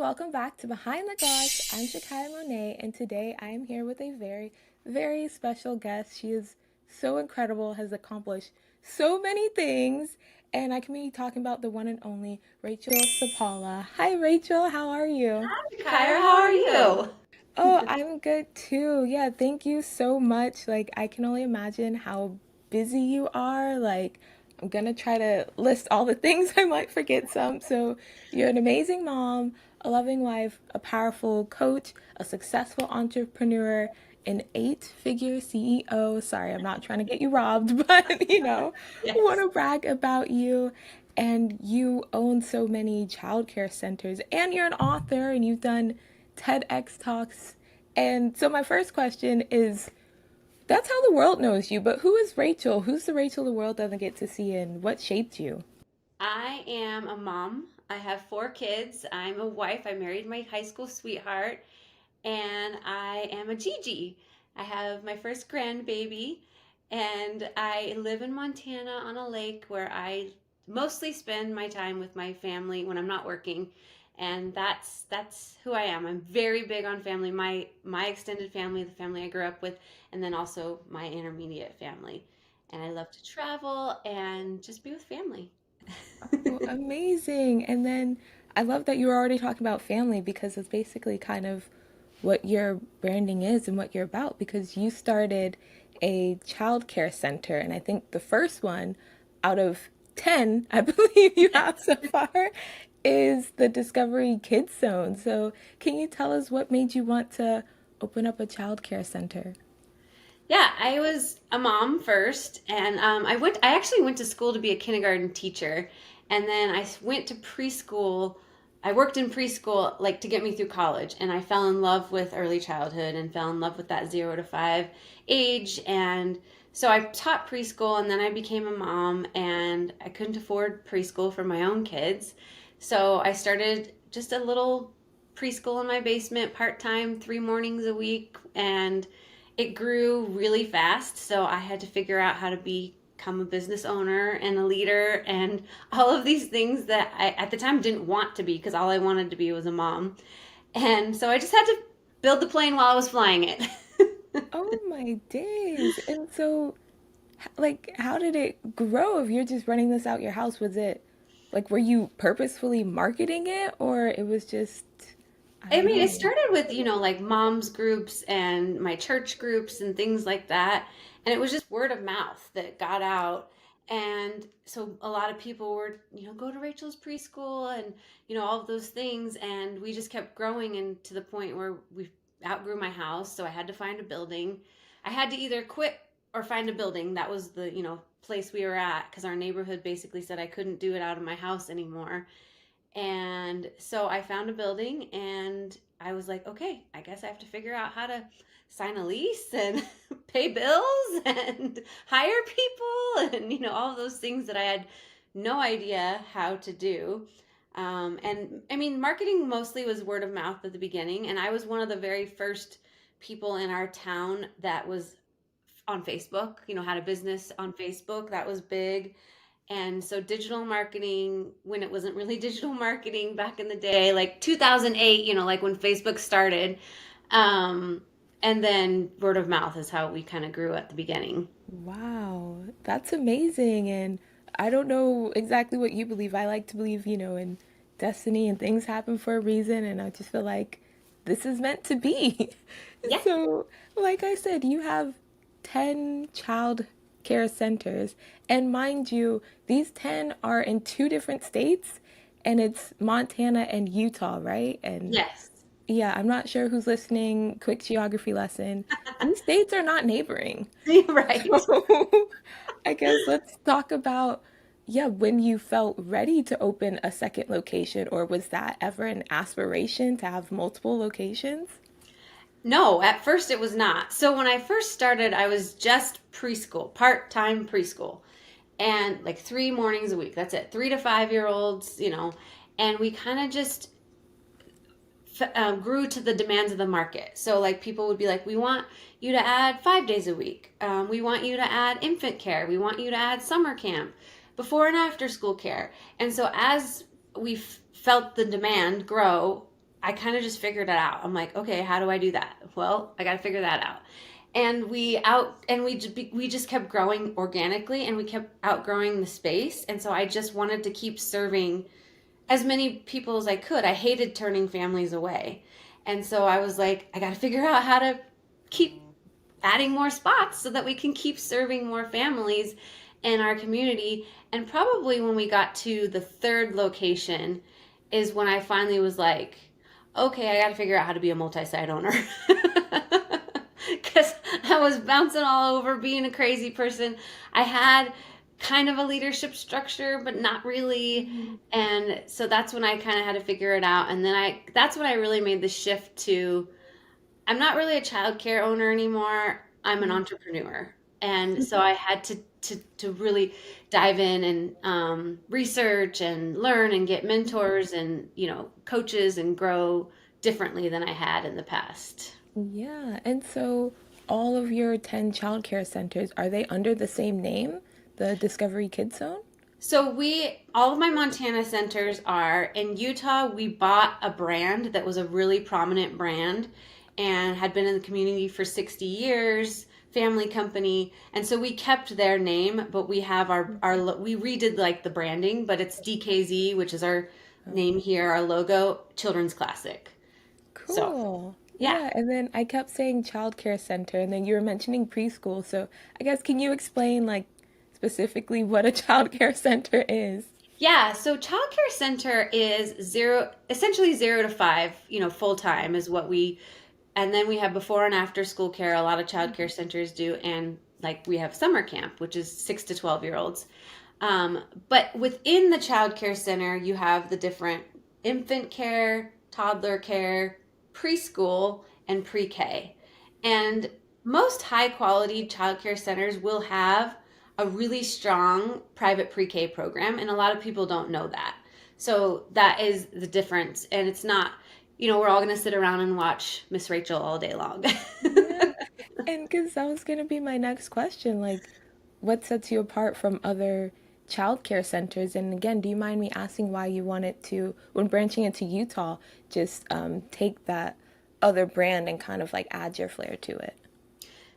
welcome back to Behind the Glass. I'm Shakaya Monet, and today I am here with a very, very special guest. She is so incredible, has accomplished so many things, and I can be talking about the one and only Rachel Supalla. Hi, Rachel. How are you? Kyra, how are you? Oh, I'm good too. Yeah, thank you so much. I can only imagine how busy you are. I'm gonna try to list all the things. I might forget some. So, you're an amazing mom, a loving wife, a powerful coach, a successful entrepreneur, an eight-figure CEO. Sorry, I'm not trying to get you robbed, but want Yes. to brag about you. And you own so many childcare centers, and you're an author, and you've done TEDx talks. And so my first question is, that's how the world knows you, but who is Rachel? Who's the Rachel the world doesn't get to see, and what shaped you? I am a mom. I have four kids. I'm a wife. I married my high school sweetheart, and I am a Gigi. I have my first grandbaby, and I live in Montana on a lake where I mostly spend my time with my family when I'm not working. And that's who I am. I'm very big on family. My extended family, the family I grew up with, and then also my intermediate family. And I love to travel and just be with family. Oh, amazing. And then I love that you were already talking about family because it's basically kind of what your branding is and what you're about because you started a childcare center. And I think the first one out of 10, I believe you have so far, is the Discovery KidZone. So, can you tell us what made you want to open up a childcare center? Yeah, I was a mom first, and I actually went to school to be a kindergarten teacher, and then I went to preschool. I worked in preschool like to get me through college, and I fell in love with early childhood and fell in love with that 0 to 5 age. And so I taught preschool, and then I became a mom, and I couldn't afford preschool for my own kids. So I started just a little preschool in my basement, part time, 3 mornings a week, and it grew really fast. So I had to figure out how to become a business owner and a leader and all of these things that I at the time didn't want to be because all I wanted to be was a mom. And so I just had to build the plane while I was flying it. Oh my days. And so, how did it grow if you're just running this out your house? Was it were you purposefully marketing it or it was just, I I don't mean, it know. started with, like moms groups and my church groups and things like that. And it was just word of mouth that got out. And so a lot of people were, go to Rachel's preschool and, all of those things. And we just kept growing and to the point where we outgrew my house. So I had to find a building. I had to either quit or find a building. That was the, place we were at because our neighborhood basically said I couldn't do it out of my house anymore. And so I found a building and I was like, okay, I guess I have to figure out how to sign a lease and pay bills and hire people and, all of those things that I had no idea how to do. And I mean, marketing mostly was word of mouth at the beginning. And I was one of the very first people in our town that was on Facebook, had a business on Facebook. That was big. And so digital marketing, when it wasn't really digital marketing back in the day, like 2008, like when Facebook started. Um, and then word of mouth is how we kind of grew at the beginning. Wow, that's amazing. And I don't know exactly what you believe. I like to believe, in destiny and things happen for a reason. And I just feel like this is meant to be. Yeah. So, like I said, you have 10 child care centers. And mind you, these 10 are in two different states, and it's Montana and Utah, right? And Yes. yeah, I'm not sure who's listening. Quick geography lesson. These states are not neighboring. Right. So I guess let's talk about, yeah, when you felt ready to open a second location, or was that ever an aspiration to have multiple locations? No, at first it was not. So when I first started, I was just preschool, part-time preschool, and like 3 mornings a week. That's it. 3 to 5 year olds, and we kind of just grew to the demands of the market. So like people would be like, we want you to add 5 days a week. We want you to add infant care. We want you to add summer camp, before and after school care. And so as we felt the demand grow, I kind of just figured it out. I'm like, okay, how do I do that? Well, I got to figure that out. And we just kept growing organically, and we kept outgrowing the space. And so I just wanted to keep serving as many people as I could. I hated turning families away. And so I was like, I got to figure out how to keep adding more spots so that we can keep serving more families in our community. And probably when we got to the third location is when I finally was like, okay, I got to figure out how to be a multi-site owner. Because I was bouncing all over, being a crazy person. I had kind of a leadership structure, but not really. Mhm. And so that's when I kind of had to figure it out. And then that's when I really made the shift to, I'm not really a childcare owner anymore. I'm an entrepreneur. And so I had to really dive in and research and learn and get mentors and, coaches and grow differently than I had in the past. Yeah, and so all of your 10 childcare centers, are they under the same name, the Discovery KidZone? So all of my Montana centers are in Utah. We bought a brand that was a really prominent brand and had been in the community for 60 years, family company. And so we kept their name, but we have we redid like the branding, but it's DKZ, which is our name here, our logo, Children's Classic. So, Cool. yeah. Yeah, and then I kept saying childcare center, and then you were mentioning preschool. So I guess can you explain like specifically what a childcare center is? Yeah, so childcare center is essentially 0 to 5, full time is what and then we have before and after school care. A lot of childcare centers do, and like we have summer camp, which is 6 to 12 year olds. But within the childcare center, you have the different infant care, toddler care, preschool, and pre-K. And most high quality childcare centers will have a really strong private pre-K program, and a lot of people don't know that. So that is the difference. And it's not, we're all going to sit around and watch Miss Rachel all day long. Yeah, and because that was gonna be my next question, like, what sets you apart from other childcare centers? And again, do you mind me asking why you wanted to, when branching into Utah, just take that other brand and kind of like add your flair to it?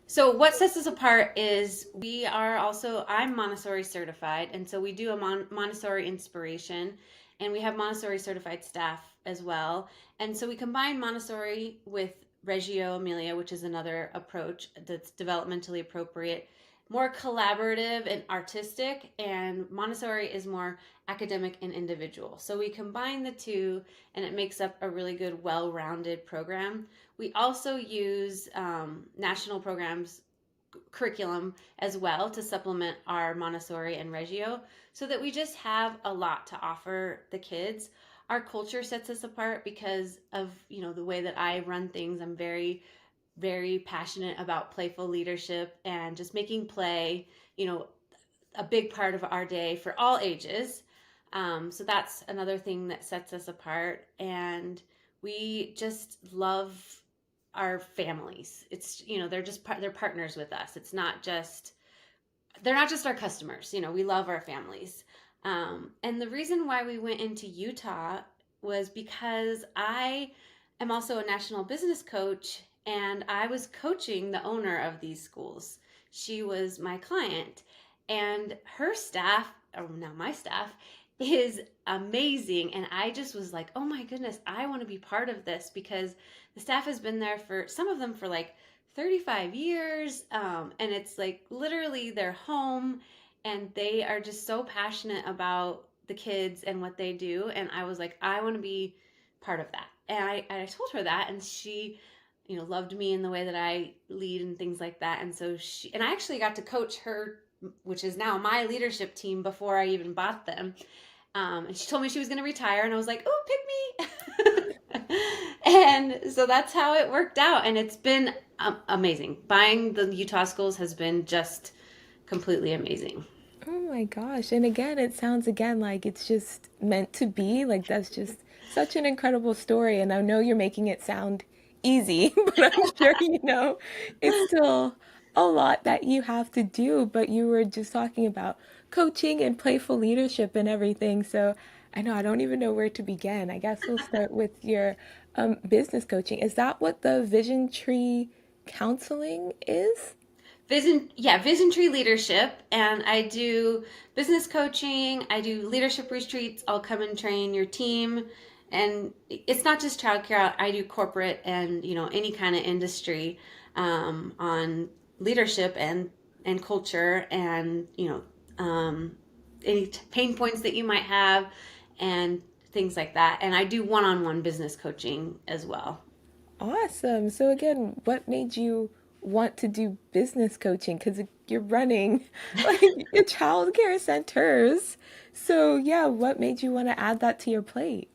So what sets us apart is I'm Montessori certified, and so we do a Montessori inspiration, and we have Montessori certified staff as well. And so we combine Montessori with Reggio Emilia, which is another approach that's developmentally appropriate, more collaborative and artistic, and Montessori is more academic and individual. So we combine the two, and it makes up a really good, well-rounded program. We also use national programs curriculum as well to supplement our Montessori and Reggio so that we just have a lot to offer the kids. Our culture sets us apart because of, the way that I run things. I'm very, very passionate about playful leadership and just making play, you know, a big part of our day for all ages. So that's another thing that sets us apart. And we just love our families. It's, they're partners with us. They're not just our customers. We love our families. And the reason why we went into Utah was because I am also a national business coach, and I was coaching the owner of these schools. She was my client, and her staff, or now my staff, is amazing. And I just was like, oh my goodness, I want to be part of this because the staff has been there for some of them for like 35 years. And it's like literally their home, and they are just so passionate about the kids and what they do. And I was like, I want to be part of that. And I told her that, and she, loved me in the way that I lead and things like that. And so and I actually got to coach her, which is now my leadership team, before I even bought them. And she told me she was going to retire, and I was like, oh, pick me. And so that's how it worked out. And it's been amazing. Buying the Utah schools has been just completely amazing. Oh my gosh. And again, it sounds again like it's just meant to be. Like that's just such an incredible story. And I know you're making it sound easy, but I'm sure it's still a lot that you have to do. But you were just talking about coaching and playful leadership and everything. So I know, I don't even know where to begin. I guess we'll start with your business coaching. Is that what the Vision Tree counseling is? Vision Tree Leadership, and I do business coaching. I do leadership retreats. I'll come and train your team, and it's not just childcare. I do corporate and any kind of industry on leadership and culture, and any pain points that you might have, and things like that. And I do one-on-one business coaching as well. Awesome. So again, what made you want to do business coaching? Because you're running like your child care centers. So yeah, what made you want to add that to your plate?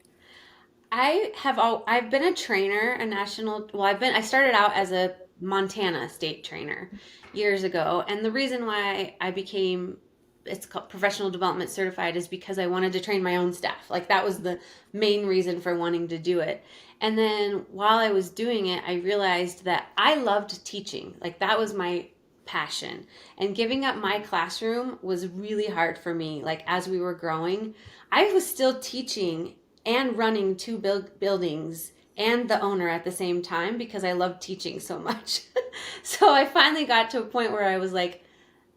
I've been a trainer, a national, well, I started out as a Montana state trainer years ago. And the reason why I became, it's called professional development certified, is because I wanted to train my own staff. Like that was the main reason for wanting to do it. And then while I was doing it, I realized that I loved teaching. Like that was my passion. And giving up my classroom was really hard for me. Like as we were growing, I was still teaching and running two buildings and the owner at the same time because I loved teaching so much. So I finally got to a point where I was like,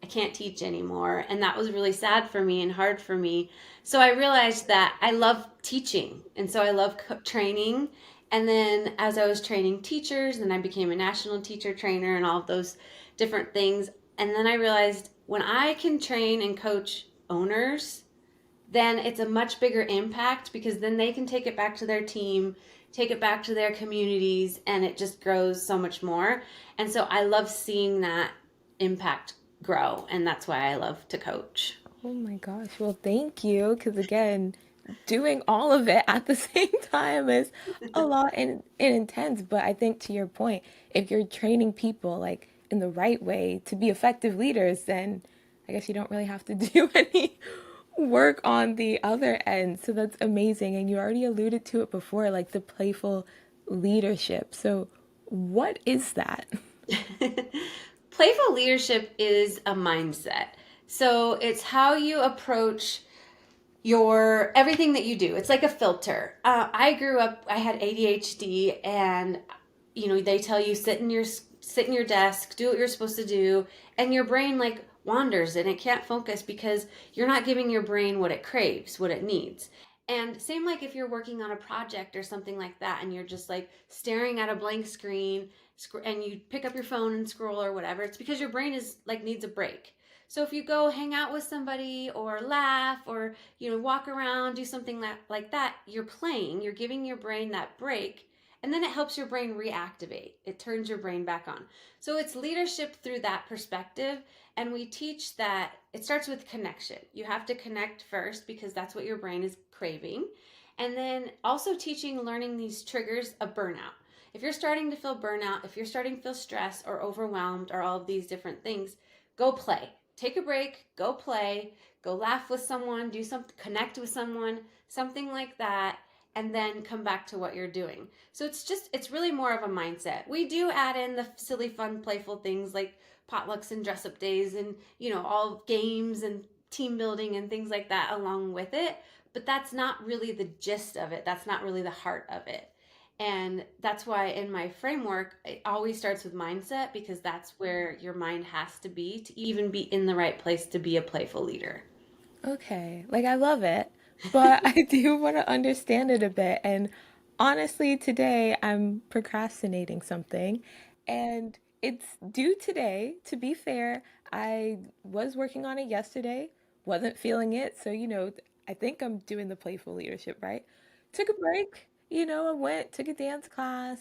I can't teach anymore. And that was really sad for me and hard for me. So I realized that I love teaching. And so I love training. And then as I was training teachers, then I became a national teacher trainer and all of those different things. And then I realized when I can train and coach owners, then it's a much bigger impact because then they can take it back to their team, take it back to their communities, and it just grows so much more. And so I love seeing that impact grow, and that's why I love to coach. Oh my gosh. Well, thank you. Because again, doing all of it at the same time is a lot and intense. But I think to your point, if you're training people like in the right way to be effective leaders, then I guess you don't really have to do any work on the other end. So that's amazing. And you already alluded to it before, like the playful leadership. So what is that? Playful leadership is a mindset. So it's how you approach your everything that you do. It's like a filter. I grew up, I had ADHD, and they tell you sit in your desk, do what you're supposed to do, and your brain like wanders and it can't focus because you're not giving your brain what it craves, what it needs. And same like if you're working on a project or something like that and you're just like staring at a blank screen and you pick up your phone and scroll or whatever, it's because your brain is like needs a break. So if you go hang out with somebody or laugh or walk around, do something like that, you're playing, you're giving your brain that break, and then it helps your brain reactivate. It turns your brain back on. So it's leadership through that perspective. And we teach that it starts with connection. You have to connect first because that's what your brain is craving. And then also teaching, learning these triggers of burnout. If you're starting to feel burnout, if you're starting to feel stressed or overwhelmed or all of these different things, go play. Take a break, go play, go laugh with someone, do something, connect with someone, something like that, and then come back to what you're doing. So it's really more of a mindset. We do add in the silly, fun, playful things like potlucks and dress up days and, all games and team building and things like that along with it. But that's not really the gist of it. That's not really the heart of it. And that's why in my framework, it always starts with mindset because that's where your mind has to even be in the right place to be a playful leader. Okay, like I love it, but I do want to understand it a bit. And honestly, today I'm procrastinating something, and it's due today. To be fair, I was working on it yesterday, wasn't feeling it. So, I think I'm doing the playful leadership, right? Took a break, I went, took a dance class.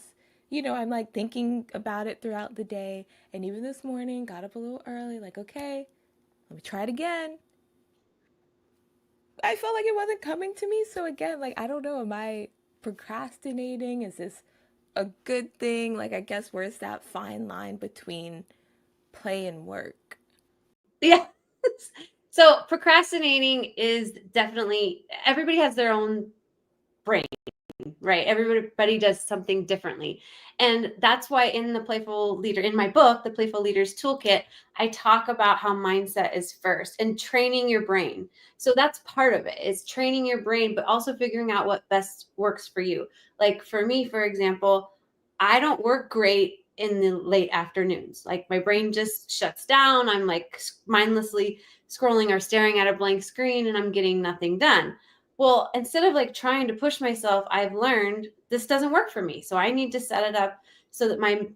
I'm like thinking about it throughout the day. And even this morning, got up a little early, like, okay, let me try it again. I felt like it wasn't coming to me. So again, like I don't know, am I procrastinating? Is this a good thing? Like I guess where's that fine line between play and work? Yeah. So procrastinating is definitely, everybody has their own brain. right? Everybody does something differently. And that's why in in my book, The Playful Leader's Toolkit, I talk about how mindset is first and training your brain. So that's part of it, is training your brain, but also figuring out what best works for you. Like for me, for example, I don't work great in the late afternoons. Like my brain just shuts down. I'm like mindlessly scrolling or staring at a blank screen and I'm getting nothing done. Well, instead of like trying to push myself, I've learned this doesn't work for me. So I need to set it up so that my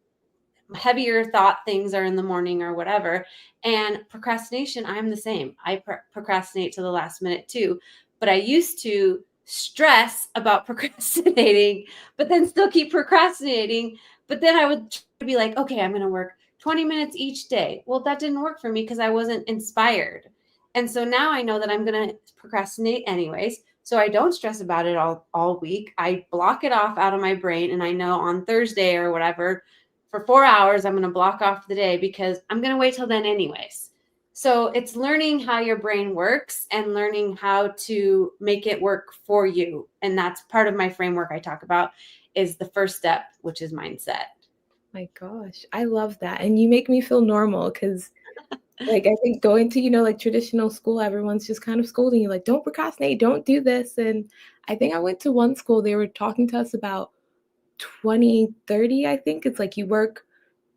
heavier thought things are in the morning or whatever. And procrastination, I'm the same. I procrastinate to the last minute too. But I used to stress about procrastinating, but then still keep procrastinating. But then I would be like, okay, I'm going to work 20 minutes each day. Well, that didn't work for me because I wasn't inspired. And so now I know that I'm going to procrastinate anyways. So I don't stress about it all week. I block it off out of my brain. And I know on Thursday or whatever, for 4 hours, I'm going to block off the day because I'm going to wait till then anyways. So it's learning how your brain works and learning how to make it work for you. And that's part of my framework I talk about, is the first step, which is mindset. My gosh, I love that. And you make me feel normal because, like, I think going to, like traditional school, everyone's just kind of scolding you, like, don't procrastinate, don't do this. And I think I went to one school, they were talking to us about 20-30. I think it's like you work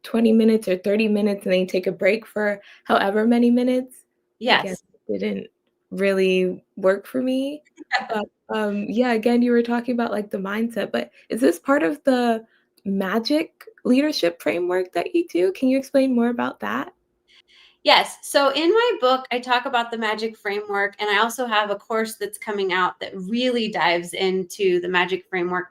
20 minutes or 30 minutes and then you take a break for however many minutes. Again, Yes. it didn't really work for me. But yeah, again, you were talking about like the mindset, but is this part of the magic leadership framework that you do? Can you explain more about that? Yes. So in my book, I talk about the magic framework, and I also have a course that's coming out that really dives into the magic framework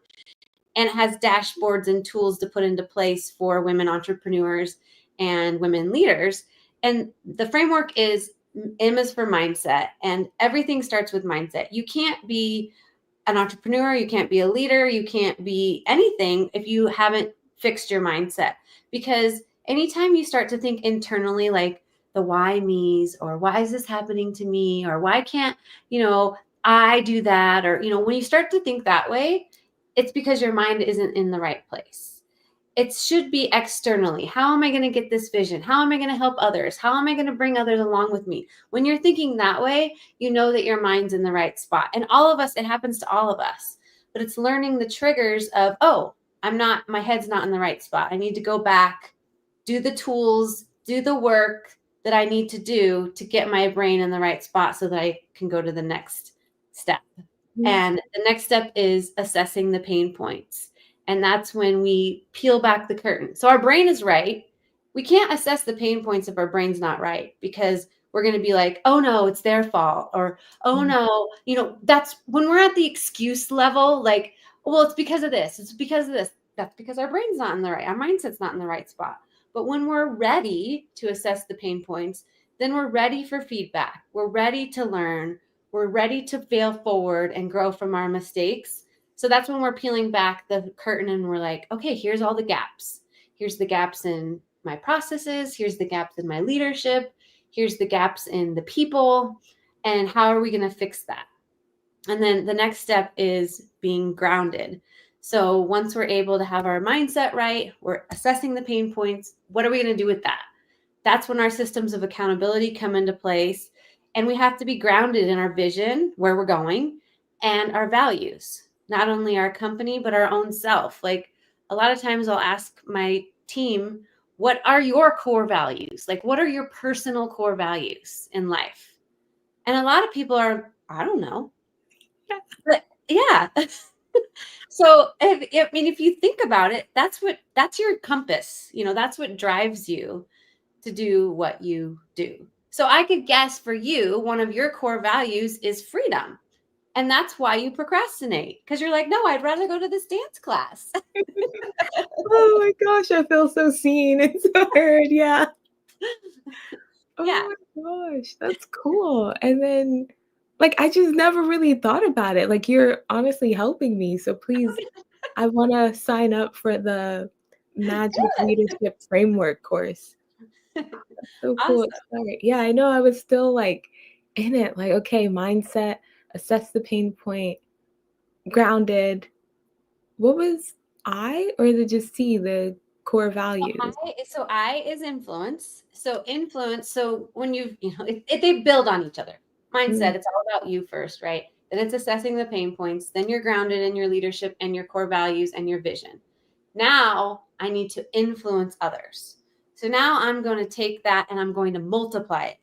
and has dashboards and tools to put into place for women entrepreneurs and women leaders. And the framework is M is for mindset, and everything starts with mindset. You can't be an entrepreneur, you can't be a leader, you can't be anything if you haven't fixed your mindset. Because anytime you start to think internally, like the why me's, or why is this happening to me, or why can't, you know, I do that, or, when you start to think that way, it's because your mind isn't in the right place. It should be externally. How am I going to get this vision? How am I going to help others? How am I going to bring others along with me? When you're thinking that way, you know that your mind's in the right spot. And all of us, it happens to all of us. But it's learning the triggers of, oh, my head's not in the right spot. I need to go back, do the tools, do the work that I need to do to get my brain in the right spot so that I can go to the next step. Mm, And the next step is assessing the pain points. And that's when we peel back the curtain. So our brain is right. We can't assess the pain points if our brain's not right, because we're going to be like, oh no, it's their fault. Or, oh mm, no, that's when we're at the excuse level, like, well, it's because of this. It's because of this. That's because our brain's not in the right, our mindset's not in the right spot. But when we're ready to assess the pain points, then we're ready for feedback. We're ready to learn. We're ready to fail forward and grow from our mistakes. So that's when we're peeling back the curtain and we're like, okay, here's all the gaps. Here's the gaps in my processes. Here's the gaps in my leadership. Here's the gaps in the people. And how are we going to fix that? And then the next step is being grounded. So once we're able to have our mindset right, we're assessing the pain points. What are we going to do with that? That's when our systems of accountability come into place. And we have to be grounded in our vision, where we're going, and our values, not only our company, but our own self. Like a lot of times I'll ask my team, what are your core values? Like, what are your personal core values in life? And a lot of people are, I don't know. yeah. But yeah. So if you think about it, that's your compass. That's what drives you to do what you do. So I could guess for you, one of your core values is freedom. And that's why you procrastinate, because you're like, no, I'd rather go to this dance class. Oh my gosh, I feel so seen and so heard. Yeah. Yeah. Oh my gosh, that's cool. And then, like, I just never really thought about it. Like, you're honestly helping me. So please, I want to sign up for the Magic Leadership Framework course. So cool. Awesome. Sorry. Yeah, I know I was still like in it, like, okay, mindset, assess the pain point, grounded. What was I, or is it just C, the core values? I is influence. So influence. So when they build on each other. Mindset. Mm. It's all about you first, right? Then it's assessing the pain points. Then you're grounded in your leadership and your core values and your vision. Now I need to influence others. So now I'm going to take that and I'm going to multiply it.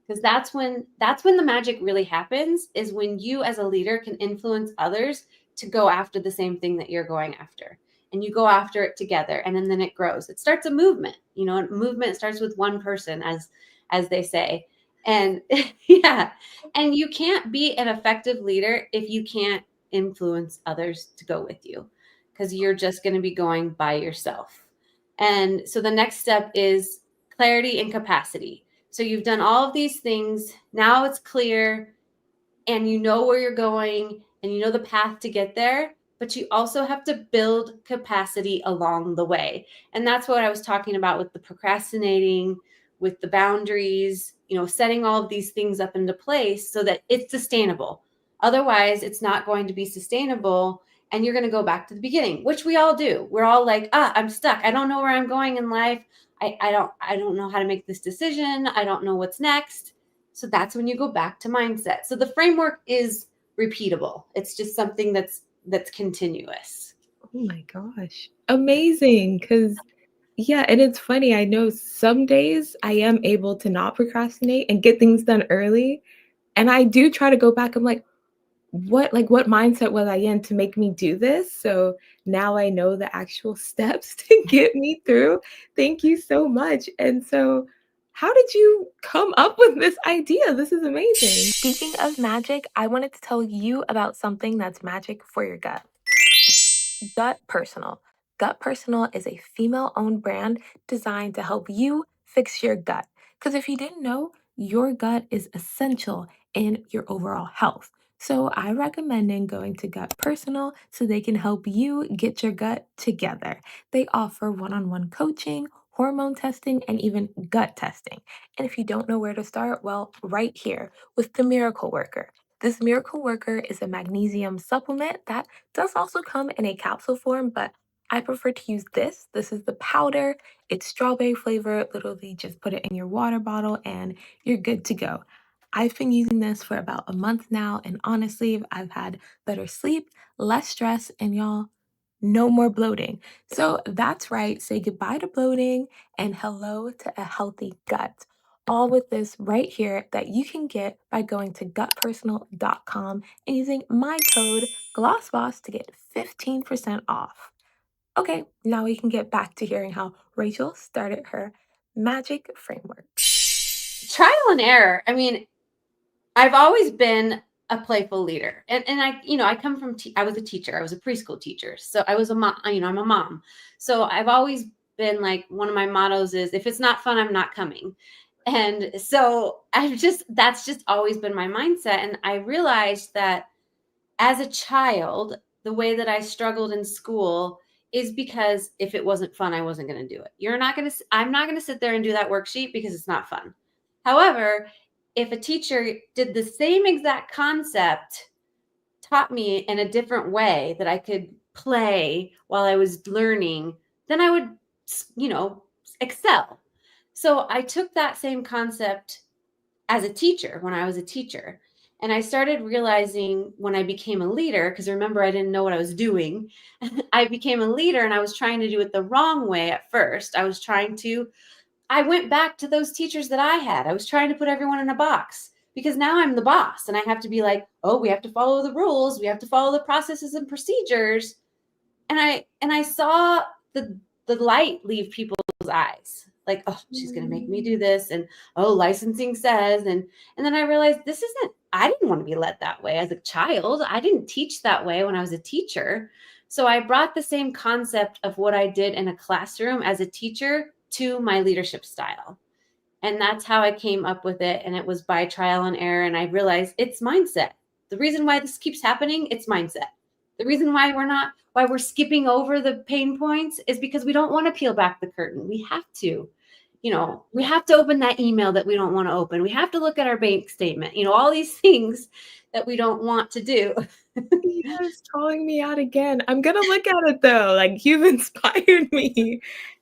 Because that's when the magic really happens, is when you as a leader can influence others to go after the same thing that you're going after, and you go after it together, and then it grows. It starts a movement. A movement starts with one person, as they say. And yeah, and you can't be an effective leader if you can't influence others to go with you, because you're just going to be going by yourself. And so the next step is clarity and capacity. So you've done all of these things. Now it's clear, and you know where you're going, and you know the path to get there, but you also have to build capacity along the way. And that's what I was talking about with the procrastinating, with the boundaries, setting all of these things up into place so that it's sustainable. Otherwise, it's not going to be sustainable, and you're going to go back to the beginning, which we all do. We're all like, I'm stuck. I don't know where I'm going in life. I don't know how to make this decision. I don't know what's next. So that's when you go back to mindset. So the framework is repeatable. It's just something that's continuous. Oh my gosh. Amazing. Because, yeah, and it's funny. I know some days I am able to not procrastinate and get things done early. And I do try to go back. I'm like what mindset was I in to make me do this? So now I know the actual steps to get me through. Thank you so much. And so, how did you come up with this idea? This is amazing. Speaking of magic, I wanted to tell you about something that's magic for your gut. Gut Personal. Gut Personal is a female owned brand designed to help you fix your gut. Because if you didn't know, your gut is essential in your overall health. So I recommend going to Gut Personal so they can help you get your gut together. They offer one on one coaching, hormone testing, and even gut testing. And if you don't know where to start, well, right here with the Miracle Worker. This Miracle Worker is a magnesium supplement that does also come in a capsule form, but I prefer to use this. This is the powder. It's strawberry flavor. Literally just put it in your water bottle and you're good to go. I've been using this for about a month now, and honestly, I've had better sleep, less stress, and y'all, no more bloating. So that's right, say goodbye to bloating and hello to a healthy gut. All with this right here that you can get by going to gutpersonal.com and using my code GLOSSBOSS to get 15% off. Okay, now we can get back to hearing how Rachel started her magic framework. Trial and error. I mean, I've always been a playful leader. And I come from, I was a teacher. I was a preschool teacher. So I was a mom, I'm a mom. So I've always been like, one of my mottos is, if it's not fun, I'm not coming. And so that's just always been my mindset. And I realized that as a child, the way that I struggled in school is because if it wasn't fun, I wasn't going to do it. I'm not going to sit there and do that worksheet because it's not fun. However, if a teacher did the same exact concept, taught me in a different way that I could play while I was learning, then I would, excel. So I took that same concept as a teacher when I was a teacher. And I started realizing when I became a leader, because remember, I didn't know what I was doing. I became a leader and I was trying to do it the wrong way at first. I went back to those teachers that I had. I was trying to put everyone in a box because now I'm the boss and I have to be like, oh, we have to follow the rules. We have to follow the processes and procedures. And I saw the light leave people's eyes, like, oh, she's going to make me do this, and oh, licensing says, and then I realized I didn't want to be led that way as a child. I didn't teach that way when I was a teacher. So I brought the same concept of what I did in a classroom as a teacher to my leadership style. And that's how I came up with it. And it was by trial and error. And I realized it's mindset. The reason why this keeps happening, it's mindset. The reason why we're skipping over the pain points is because we don't want to peel back the curtain. We have to. we have to open that email that we don't want to open. We have to look at our bank statement, all these things that we don't want to do. Yes, calling me out again. I'm gonna look at it though, like, you've inspired me,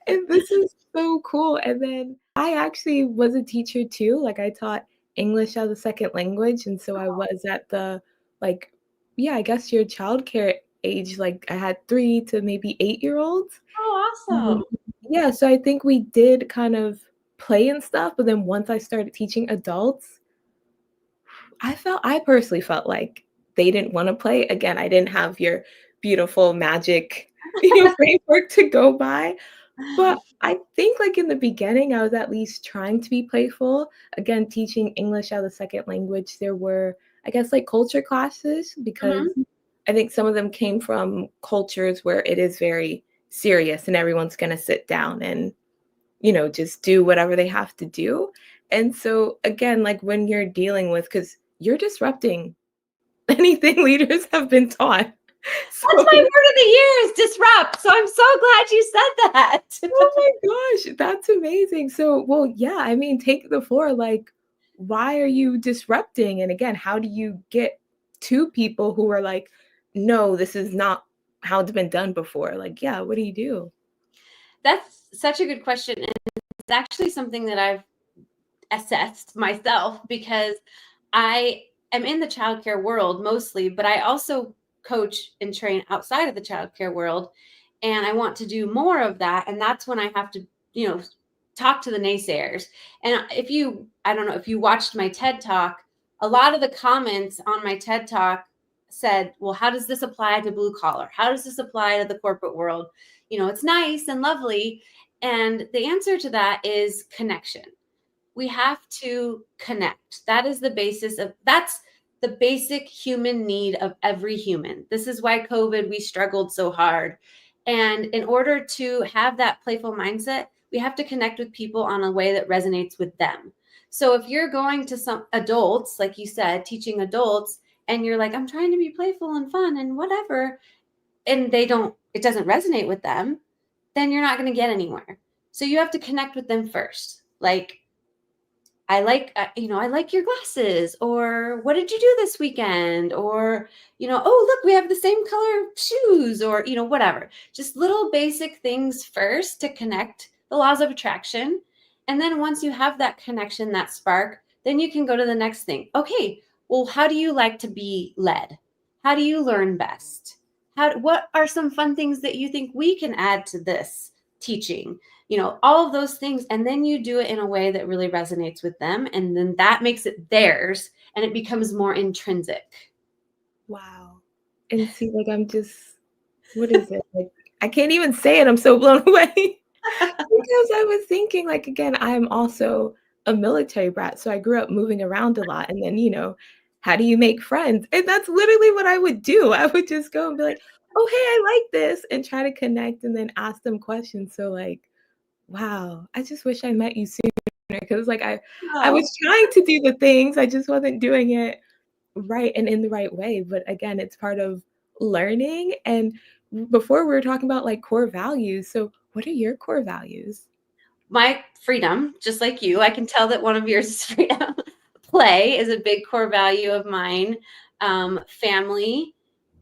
and this is so cool, and then I actually was a teacher too, like, I taught English as a second language, and so I was at the, like yeah, I guess your childcare age, like, I had 3 to maybe 8-year-olds. Oh, Mhm. awesome. Yeah, so I think we did kind of play and stuff, but then once I started teaching adults, I personally felt like they didn't wanna play. Again, I didn't have your beautiful magic, framework to go by, but I think, like, in the beginning, I was at least trying to be playful. Again, teaching English as a second language, there were, I guess, like, culture classes because Mhm. I think some of them came from cultures where it is very serious and everyone's gonna sit down and, just do whatever they have to do. And so, again, like, when you're dealing with, because 'cause you're disrupting anything leaders have been taught. That's So my word of the year is disrupt. So I'm so glad you said that. oh my gosh, that's amazing. So, well, yeah, I mean, take the floor, like, why are you disrupting? And again, how do you get to people who are like, "No, this is not how it's been done before." Like, yeah, what do you do? That's such a good question. And it's actually something that I've assessed myself because I am in the childcare world mostly, but I also coach and train outside of the childcare world. And I want to do more of that. And that's when I have to, you know, talk to the naysayers. And I don't know, if you watched my TED talk, a lot of the comments on my TED talk said, well, how does this apply to blue collar? How does this apply to the corporate world? It's nice and lovely. And the answer to that is connection. We have to connect. That's the basic human need of every human. This is why COVID, we struggled so hard. And in order to have that playful mindset, we have to connect with people on a way that resonates with them. So if you're going to some adults, like you said, teaching adults, and you're like, I'm trying to be playful and fun and whatever, and it doesn't resonate with them, then you're not going to get anywhere. So you have to connect with them first. Like, I like your glasses, or what did you do this weekend? Or, oh, look, we have the same color shoes, or, whatever. Just little basic things first to connect the laws of attraction. And then once you have that connection, that spark, then you can go to the next thing. Okay, well, how do you like to be led? How do you learn best? What are some fun things that you think we can add to this teaching? All of those things. And then you do it in a way that really resonates with them. And then that makes it theirs and it becomes more intrinsic. Wow. And see, like, I'm just what is it? Like, I can't even say it, I'm so blown away. Because I was thinking, like, again, I'm also a military brat, so I grew up moving around a lot, and then, how do you make friends? And that's literally what I would do. I would just go and be like, "Oh, hey, I like this," and try to connect and then ask them questions. So, like, wow, I just wish I met you sooner because, like, I Oh, was trying to do the things, I just wasn't doing it right and in the right way, but again, it's part of learning, and before we were talking about, like, core values, so what are your core values? my freedom, just like you, I can tell that one of yours is freedom. Play is a big core value of mine. Family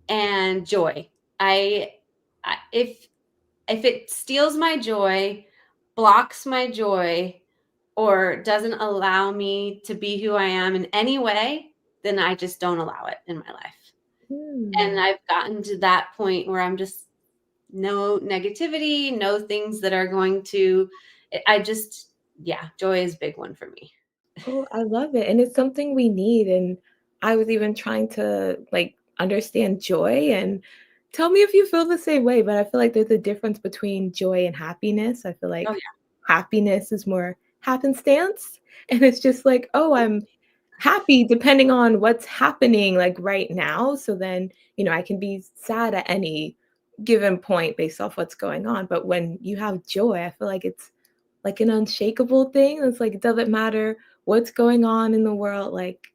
and joy. I, if it steals my joy, blocks my joy, or doesn't allow me to be who I am in any way, then I just don't allow it in my life. And Hmm. I've gotten to that point where I'm just no negativity, no things that are going to, I just, yeah, joy is a big one for me. Oh, I love it, and it's something we need, and I was even trying to, like, understand joy, and tell me if you feel the same way, but I feel like there's a difference between joy and happiness. I feel Oh, like yeah. happiness is more happenstance, and it's just like, "Oh, I'm happy depending on what's happening, like, right now, so then, I can be sad at any given point based off what's going on, but when you have joy, I feel like it's like an unshakable thing. It's like it doesn't matter what's going on in the world, like,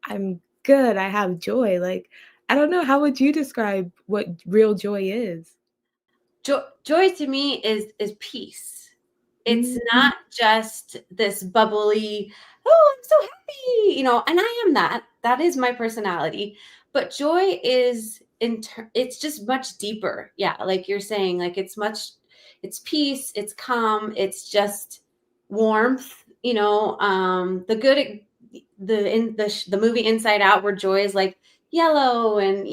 I'm good, I have joy, like, I don't know, how would you describe what real joy is? Joy to me is peace. It's Mm, not just this bubbly, "Oh, I'm so happy," and I am that. That is my personality. But joy is it's just much deeper. Yeah, like you're saying, like it's peace, it's calm, it's just warmth, the good the movie Inside Out where joy is like yellow and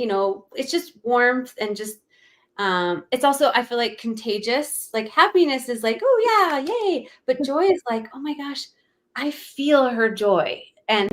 it's just warmth and just it's also, I feel like, contagious. Like happiness is like, oh yeah, yay. But joy is like, oh my gosh, I feel her joy. And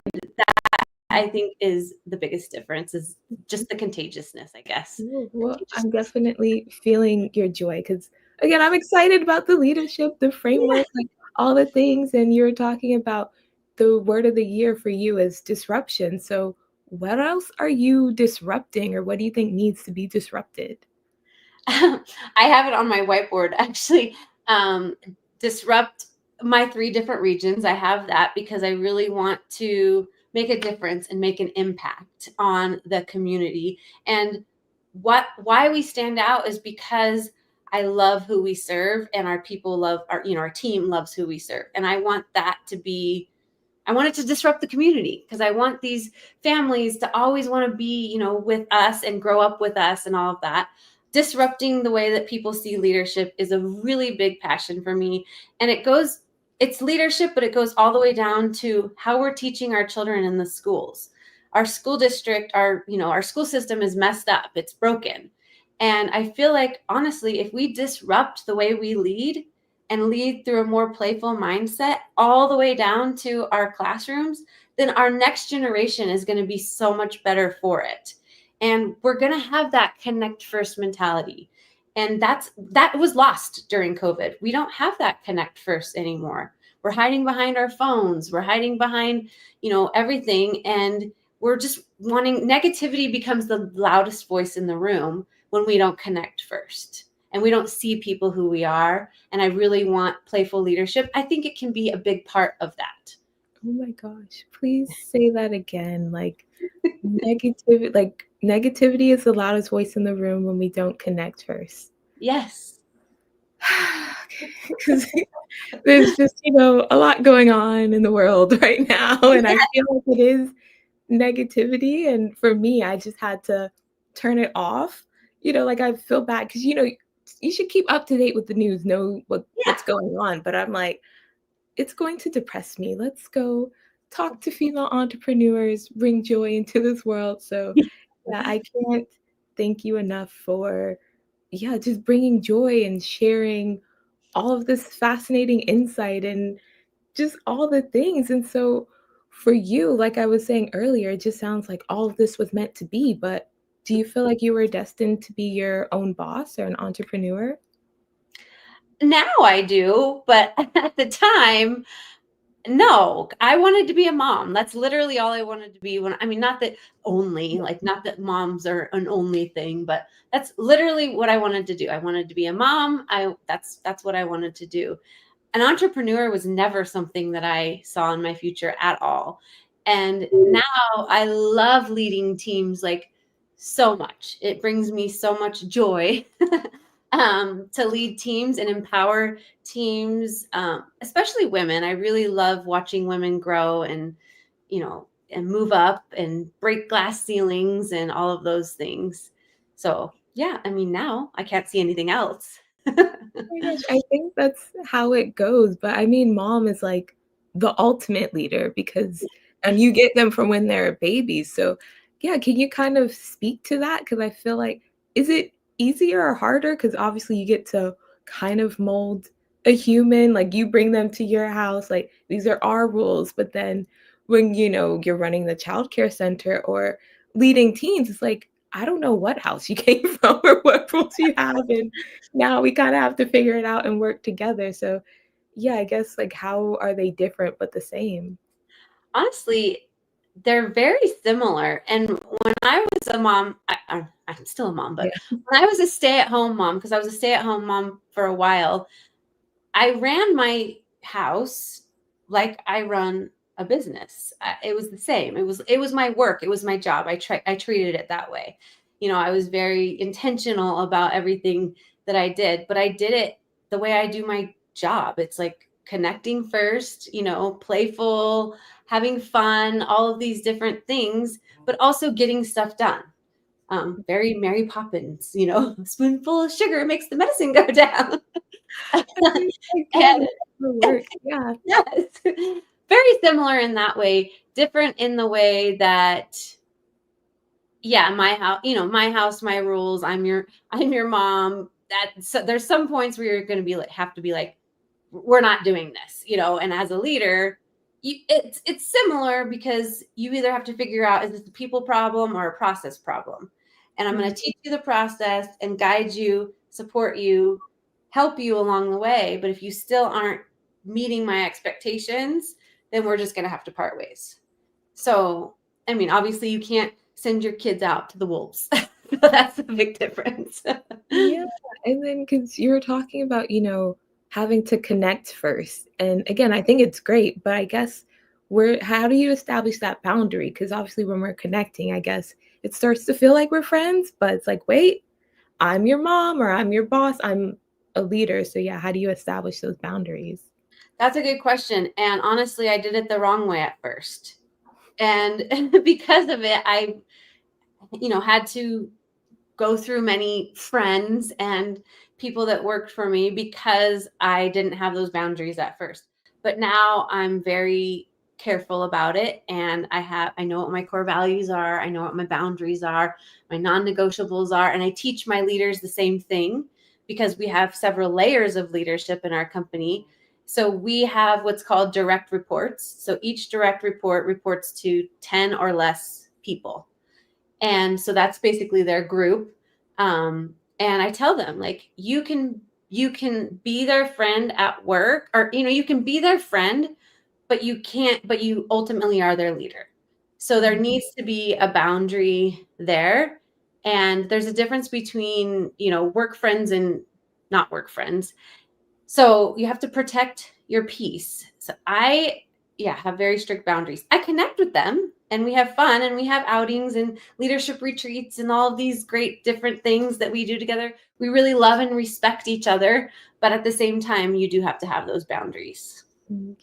I think is the biggest difference is just the contagiousness, I guess. cool. Well, I'm Contagiousness. definitely feeling your joy because, again, I'm excited about the leadership, the Yeah. framework, like all the things. And you're talking about the word of the year for you is disruption. So, what else are you disrupting, or what do you think needs to be disrupted? I have it on my whiteboard actually. Um, Disrupt my 3 different regions. I have that because I really want to make a difference and make an impact on the community. And why we stand out is because I love who we serve and our people love our team loves who we serve. And I want it to disrupt the community because I want these families to always want to be, with us and grow up with us and all of that. Disrupting the way that people see leadership is a really big passion for me. And it's leadership, but it goes all the way down to how we're teaching our children in the schools. Our school district, our school system is messed up, it's broken. And I feel like, honestly, if we disrupt the way we lead, and lead through a more playful mindset all the way down to our classrooms, then our next generation is going to be so much better for it. And we're going to have that connect first mentality. And that was lost during COVID. We don't have that connect first anymore. We're hiding behind our phones. We're hiding behind, everything. And we're just wanting negativity becomes the loudest voice in the room when we don't connect first and we don't see people who we are. And I really want playful leadership. I think it can be a big part of that. Oh my gosh, please say that again. Negativity is the loudest voice in the room when we don't connect first. Yes. Because there's just, a lot going on in the world right now, and I Yeah. feel like it is negativity, and for me, I just had to turn it off. Like, I feel bad because you should keep up to date with the news, know Yeah. what's going on, but I'm like, "It's going to depress me. Let's go talk to female entrepreneurs, bring joy into this world." So, yeah, I can't thank you enough for, yeah, just bringing joy and sharing all of this fascinating insight and just all the things. And so for you, like I was saying earlier, it just sounds like all of this was meant to be, but do you feel like you were destined to be your own boss or an entrepreneur? Now I do, but at the time, no. I wanted to be a mom. That's literally all I wanted to be I mean, not that only, like, not that moms are an only thing, but that's literally what I wanted to do. I wanted to be a mom. That's what I wanted to do. An entrepreneur was never something that I saw in my future at all. And now I love leading teams like so much. It brings me so much joy to lead teams and empower teams, especially women. I really love watching women grow and move up and break glass ceilings and all of those things. So, yeah, I mean, now I can't see anything else. Oh my gosh, I think that's how it goes, but I mean, mom is like the ultimate leader because and you get them from when they're babies. So, yeah, can you kind of speak to that? Because I feel like is it easier or harder? Because obviously you get to kind of mold a human, like you bring them to your house, like these are our rules. But then when you're running the childcare center or leading teens, it's like I don't know what house you came from or what rules you have, and now we kinda have to figure it out and work together, so, yeah, I guess, like, how are they different but the same? Honestly, they're very similar. And when I was a mom, I'm still a mom, but Yeah. when I was a stay-at-home mom, because I was a stay-at-home mom for a while, I ran my house like I run a business. It was the same. It was my work. It was my job. I treated it that way. I was very intentional about everything that I did, but I did it the way I do my job. It's like connecting first, playful, having fun, all of these different things, but also getting stuff done. Very Mary Poppins, spoonful of sugar makes the medicine go down. I mean, I get And it. The work. Yeah. yes, very similar in that way, different in the way that, yeah, my house, my rules. I'm your mom. That so there's some points where you're going to be like, have to be like, we're not doing this, and as a leader, it's similar because you either have to figure out, is this a people problem or a process problem? And I'm going to teach you the process and guide you, support you, help you along the way. But if you still aren't meeting my expectations, then we're just going to have to part ways. So, I mean, obviously you can't send your kids out to the wolves. That's a big difference. Yeah, and then because you were talking about, having to connect first, and again, I think it's great, but I guess where how do you establish that boundary? Because obviously when we're connecting, I guess it starts to feel like we're friends, but it's like, "Wait, I'm your mom or I'm your boss, I'm a leader." So yeah, how do you establish those boundaries? That's a good question. And honestly, I did it the wrong way at first. And because of it, I, had to go through many friends and people that worked for me because I didn't have those boundaries at first. But now I'm very careful about it, and I know what my core values are, I know what my boundaries are, my non-negotiables are, and I teach my leaders the same thing because we have several layers of leadership in our company. So we have what's called direct reports. So each direct report reports to 10 or less people, and so that's basically their group. And I tell them, like, you can be their friend at work, or you can be their friend, but you ultimately are their leader. So there Mhm. needs to be a boundary there. And there's a difference between work friends and not work friends. So you have to protect your peace. So yeah, have very strict boundaries. I connect with them and we have fun and we have outings and leadership retreats and all of these great different things that we do together. We really love and respect each other, but at the same time, you do have to have those boundaries.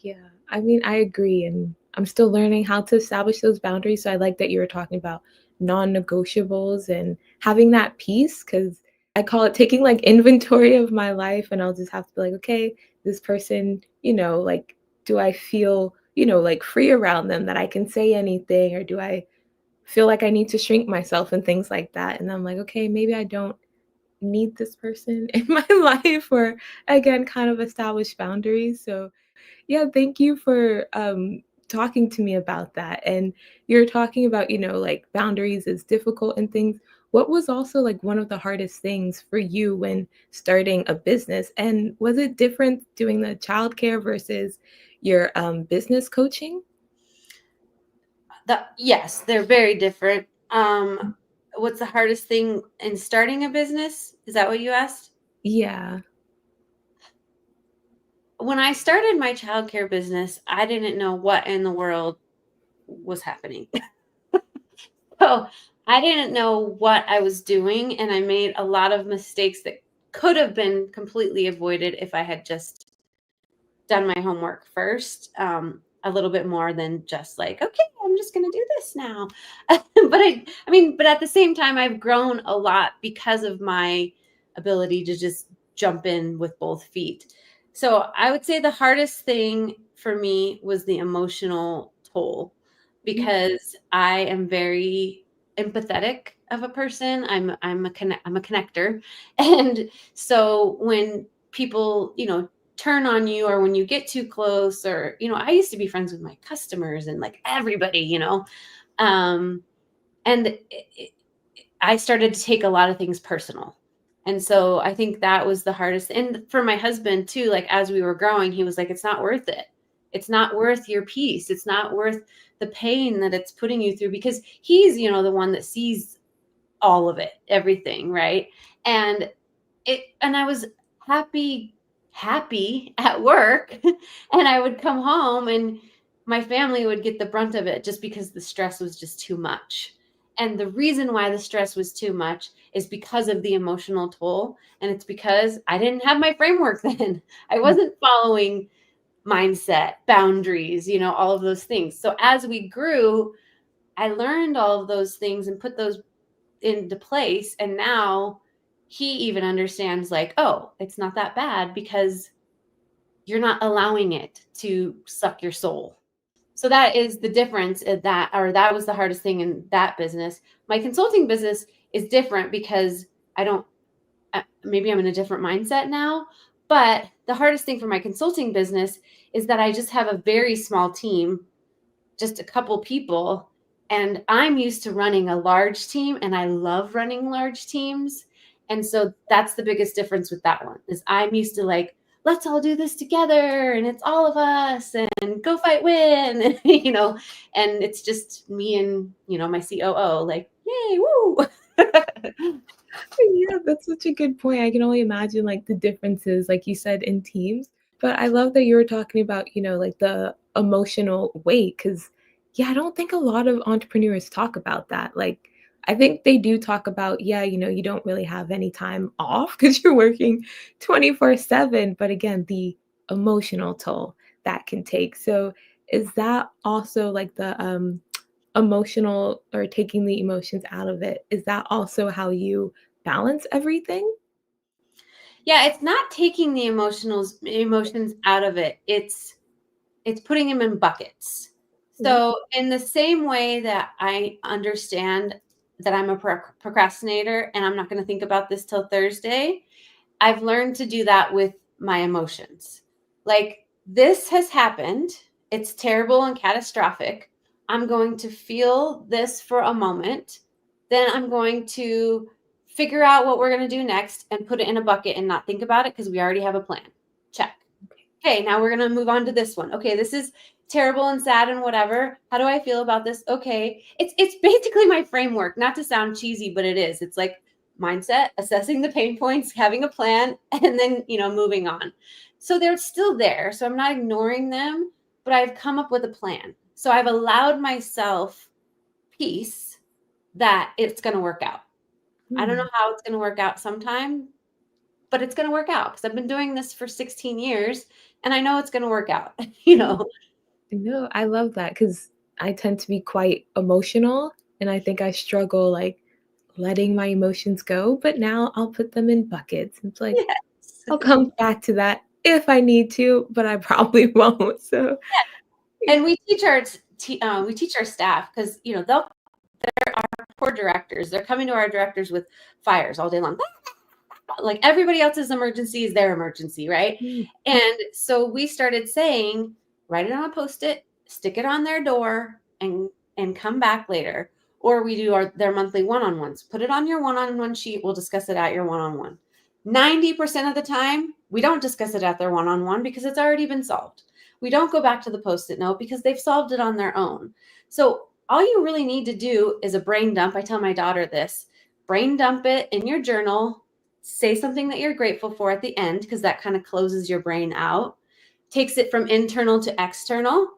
Yeah, I mean, I agree, and I'm still learning how to establish those boundaries. So I like that you were talking about non-negotiables and having that peace because I call it taking like inventory of my life, and I'll just have to be like, okay, this person, like, do I feel, like free around them that I can say anything, or do I feel like I need to shrink myself and things like that? And I'm like, okay, maybe I don't need this person in my life, or again, kind of establish boundaries. So yeah, thank you for talking to me about that. And you're talking about, like boundaries is difficult and things. What was also like one of the hardest things for you when starting a business? And was it different doing the childcare versus your business coaching? Yes, they're very different. What's the hardest thing in starting a business? Is that what you asked? Yeah. When I started my childcare business, I didn't know what in the world was happening. So I didn't know what I was doing, and I made a lot of mistakes that could have been completely avoided if I had just done my homework first, a little bit more than just like, okay, I'm just going to do this now. But at the same time, I've grown a lot because of my ability to just jump in with both feet. So I would say the hardest thing for me was the emotional toll, Mm, because I am very empathetic of a person. I'm a connector. And so when people, turn on you, or when you get too close, or I used to be friends with my customers and like everybody, um and I started to take a lot of things personal. And so I think that was the hardest. And for my husband too, like as we were growing, he was like, it's not worth it. It's not worth your peace. It's not worth the pain that it's putting you through, because he's, the one that sees all of it, everything, right? And I was happy at work, and I would come home and my family would get the brunt of it just because the stress was just too much. And the reason why the stress was too much is because of the emotional toll. And it's because I didn't have my framework then. I wasn't following mindset, boundaries, all of those things. So as we grew, I learned all of those things and put those into place. And now he even understands, like, oh, it's not that bad because you're not allowing it to suck your soul. So that is the difference in that, or that was the hardest thing in that business. My consulting business is different because I don't, maybe I'm in a different mindset now. But the hardest thing for my consulting business is that I just have a very small team, just a couple people, and I'm used to running a large team, and I love running large teams. And so that's the biggest difference with that one, is I'm used to, like, let's all do this together and it's all of us and go fight win, and it's just me and, my COO, like, yay, woo. Yeah, that's such a good point. I can only imagine like the differences, like you said, in teams. But I love that you were talking about, like the emotional weight. Cause yeah, I don't think a lot of entrepreneurs talk about that. Like, I think they do talk about, yeah, you don't really have any time off because you're working 24/7. But again, the emotional toll that can take. So is that also like the emotional or taking the emotions out of it? Is that also how you balance everything? Yeah, it's not taking the emotions out of it. It's putting them in buckets. Mm, So, in the same way that I understand that I'm a procrastinator and I'm not going to think about this till Thursday, I've learned to do that with my emotions. Like, this has happened. It's terrible and catastrophic. I'm going to feel this for a moment. Then I'm going to figure out what we're going to do next and put it in a bucket and not think about it because we already have a plan. Check. Okay, now we're going to move on to this one. Okay, this is terrible and sad and whatever. How do I feel about this? Okay. It's basically my framework, not to sound cheesy, but it is. It's like mindset, assessing the pain points, having a plan, and then, moving on. So they're still there. So I'm not ignoring them, but I've come up with a plan. So I've allowed myself peace that it's going to work out. I don't know hmm. how it's going to work out sometime, but it's going to work out because I've been doing this for 16 years and I know it's going to work out, Yeah. No, I love that because I tend to be quite emotional, and I think I struggle, like, letting my emotions go, but now I'll put them in buckets. It's like, Yes. I'll come back to that if I need to, but I probably won't, so yeah. And we teach our staff because, they're our poor directors. They're coming to our directors with fires all day long. Like, everybody else's emergency is their emergency, right? Mm, And so we started saying, write it on a post-it, stick it on their door, and come back later. Or we do their monthly one-on-ones. Put it on your one-on-one sheet. We'll discuss it at your one-on-one. 90% of the time, we don't discuss it at their one-on-one because it's already been solved. We don't go back to the post-it note because they've solved it on their own. So all you really need to do is a brain dump. I tell my daughter this: brain dump it in your journal, say something that you're grateful for at the end, because that kind of closes your brain out, takes it from internal to external,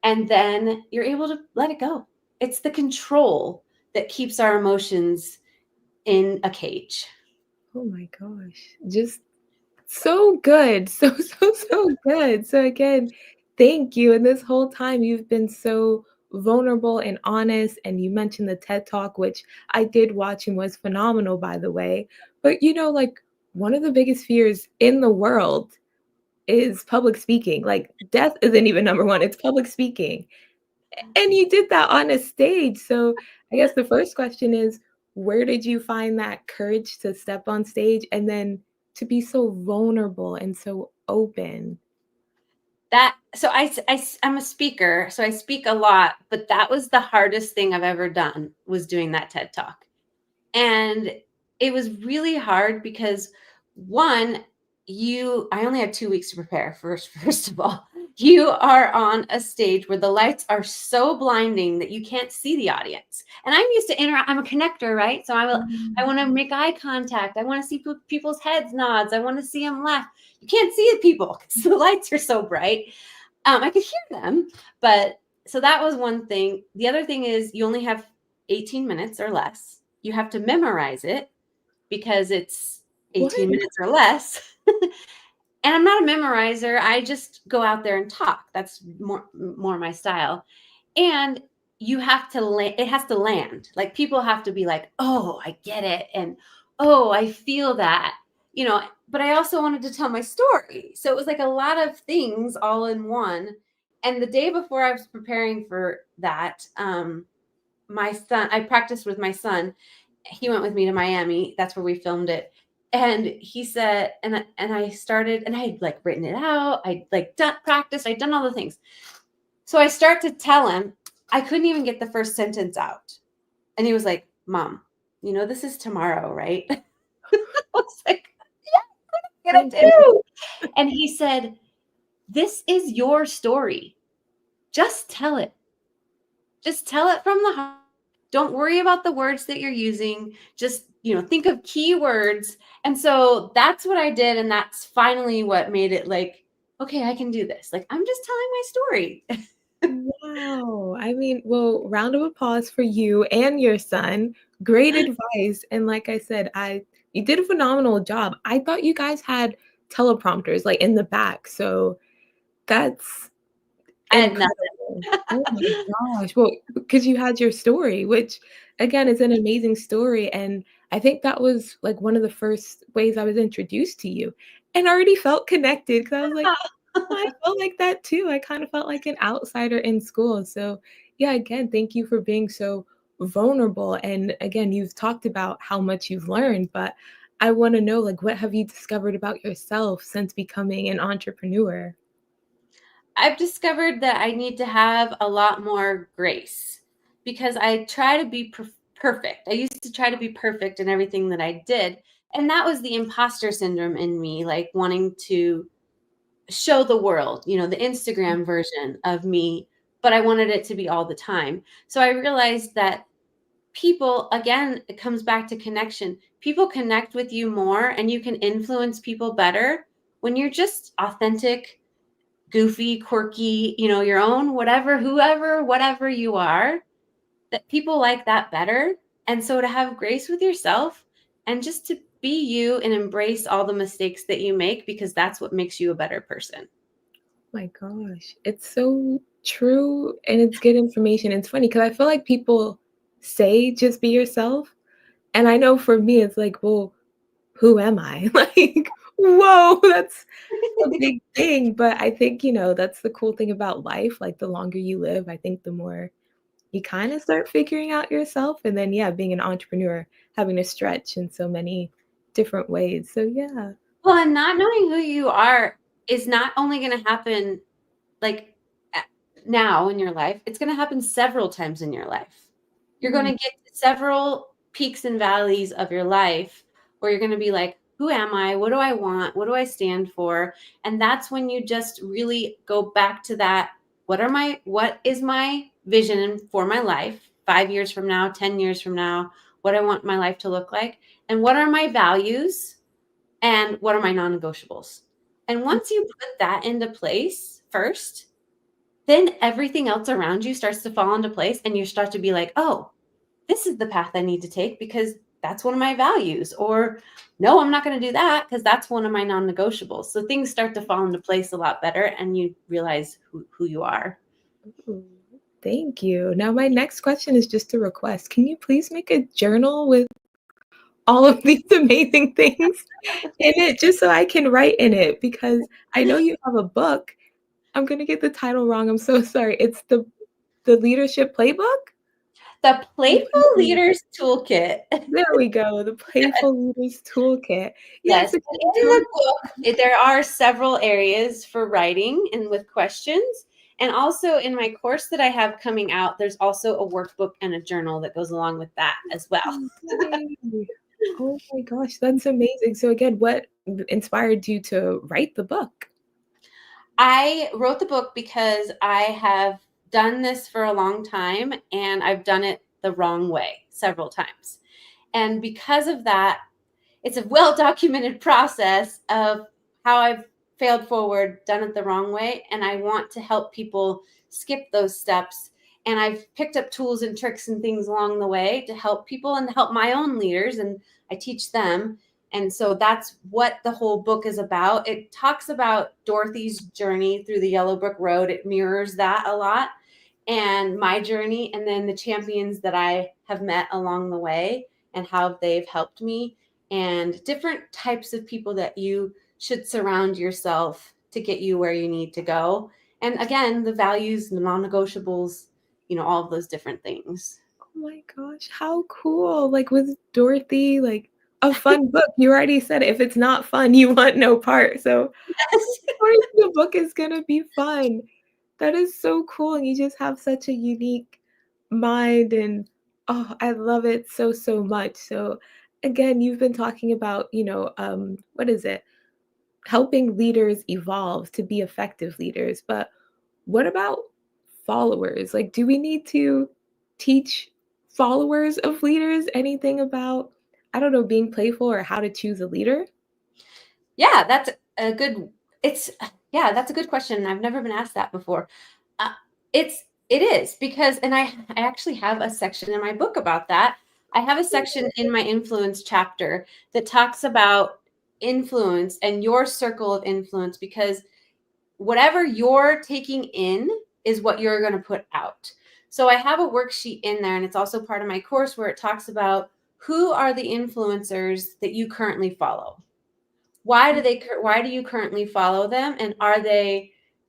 and then you're able to let it go. It's the control that keeps our emotions in a cage. oh my gosh, just so good. So, so, so good. So again, thank you. And this whole time you've been so vulnerable and honest. And you mentioned the TED Talk, which I did watch and was phenomenal, by the way. But like one of the biggest fears in the world is public speaking. Like death isn't even number one, it's public speaking. And you did that on a stage. So I guess the first question is, where did you find that courage to step on stage and then to be so vulnerable and so open? That so I'm a speaker, so I speak a lot, but that was the hardest thing I've ever done, was doing that TED Talk. And it was really hard because, one, I only had 2 weeks to prepare. First of all, you are on a stage where the lights are so blinding that you can't see the audience. And I'm used to interact. I'm a connector, right? So I Mm, want to make eye contact. I want to see people's heads nods. I want to see them laugh. You can't see the people because the lights are so bright. I could hear them, but so that was one thing. The other thing is, you only have 18 minutes or less. You have to memorize it because it's What? 18 minutes or less. And I'm not a memorizer. I just go out there and talk. That's more my style. And you have to it has to land. Like people have to be like, "Oh, I get it." And, "Oh, I feel that." You know, but I also wanted to tell my story. So it was like a lot of things all in one. And the day before I was preparing for that, my son, I practiced with my son. He went with me to Miami. That's where we filmed it. And he said, and I started, and I had like written it out. I like done practiced. I'd done all the things. So I start to tell him, I couldn't even get the first sentence out. And he was like, "Mom, you know, this is tomorrow, right?" I was like, "Yeah, I'm Oh, gonna do." And he said, "This is your story. Just tell it. Just tell it from the heart. Don't worry about the words that you're using. Just, think of key words." And so that's what I did. And that's finally what made it like, okay, I can do this. Like, I'm just telling my story. wow. I mean, well, round of applause for you and your son. Great advice. And like I said, you did a phenomenal job. I thought you guys had teleprompters like in the back. So that's I had incredible. Oh my gosh. Well, because you had your story, which again is an amazing story. And I think that was like one of the first ways I was introduced to you. And I already felt connected because I was like, "Oh, I felt like that too." I kind of felt like an outsider in school. So yeah, again, thank you for being so vulnerable. And again, you've talked about how much you've learned, but I want to know like what have you discovered about yourself since becoming an entrepreneur? I've discovered that I need to have a lot more grace because I try to be perfect. I used to try to be perfect in everything that I did. And that was the imposter syndrome in me, like wanting to show the world, the Instagram version of me, but I wanted it to be all the time. So I realized that people, again, it comes back to connection. People connect with you more and you can influence people better when you're just authentic, goofy, quirky, your own, whatever, whoever, whatever you are, that people like that better. And so to have grace with yourself and just to be you and embrace all the mistakes that you make because that's what makes you a better person. My gosh, it's so true and it's good information. It's funny because I feel like people say just be yourself. And I know for me, it's like, well, who am I? Like, whoa, that's a big thing. But I think, that's the cool thing about life. Like, the longer you live, I think the more you kind of start figuring out yourself. And then, yeah, being an entrepreneur, having to stretch in so many different ways. So, yeah. Well, and not knowing who you are is not only going to happen like now in your life, it's going to happen several times in your life. You're going Mm, to get several peaks and valleys of your life where you're going to be like, who am I? What do I want? What do I stand for? And that's when you just really go back to that. What is my vision for my life 5 years from now, 10 years from now? What I want my life to look like? And what are my values? And what are my non-negotiables? And once you put that into place first, then everything else around you starts to fall into place and you start to be like, oh, this is the path I need to take because that's one of my values. Or no, I'm not going to do that because that's one of my non-negotiables. So things start to fall into place a lot better and you realize who you are. ooh, thank you. Now, my next question is just a request. Can you please make a journal with all of these amazing things in it just so I can write in it? Because I know you have a book. I'm gonna get the title wrong. I'm so sorry. It's the leadership playbook? The The Playful Playful Leaders Toolkit. There we go, the Playful Leaders Toolkit. Yeah, Yes, so can and you in tell me the book, there are several areas for writing and with questions. And also in my course that I have coming out, there's also a workbook and a journal that goes along with that as well. yay. Oh my gosh, that's amazing. So again, what inspired you to write the book? I wrote the book because I have done this for a long time and I've done it the wrong way several times. And because of that, it's a well documented process of how I've failed forward, done it the wrong way. And I want to help people skip those steps And I've picked up tools and tricks and things along the way to help people and to help my own leaders, and I teach them. And so that's what the whole book is about. It talks about Dorothy's journey through the Yellow Brick Road. It mirrors that a lot, and my journey, and then the champions that I have met along the way and how they've helped me, and different types of people that you should surround yourself to get you where you need to go. And again, the values, the non-negotiables, all of those different things. Oh my gosh, how cool. Like with Dorothy, like a fun book. You already said it. If it's not fun, you want no part. So Yes. of course the book is gonna be fun. That is so cool, and you just have such a unique mind, and oh, I love it so, so much. So again, you've been talking about, what is it? Helping leaders evolve to be effective leaders, but what about followers? Like, do we need to teach followers of leaders anything about, I don't know, being playful or how to choose a leader? Yeah, that's a good it's yeah, that's a good question. I've never been asked that before. Uh, it is because, and I actually have a section in my book about that. I have a section in my influence chapter that talks about influence and your circle of influence, because whatever you're taking in is what you're going to put out. So I have a worksheet in there, and it's also part of my course, where it talks about who are the influencers that you currently follow. Why do you currently follow them, and